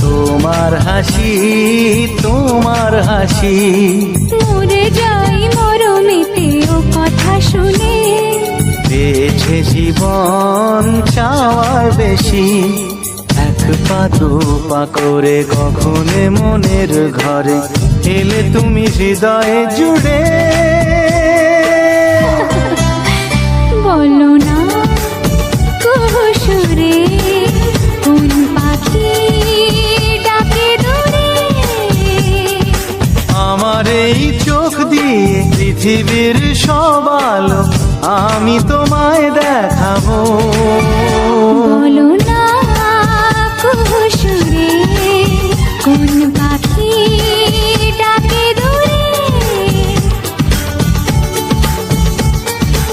তোমার হাসি, তোমার হাসি। মরে যাই মরমেতে ও কথা শুনে, পেয়েছে জীবন চাওয়ার বেশি। এক পা দু পা করে কখনে মনের ঘরে এলে তুমি হৃদয়ে জুড়ে। বলো না কুহুসুরে কোন পাখি ডাকে দূরে। আমার এই চোখ দিয়ে পৃথিবীর সব আলো আমি তোমায় দেখাবো। বলো না কুহুসুরে কোন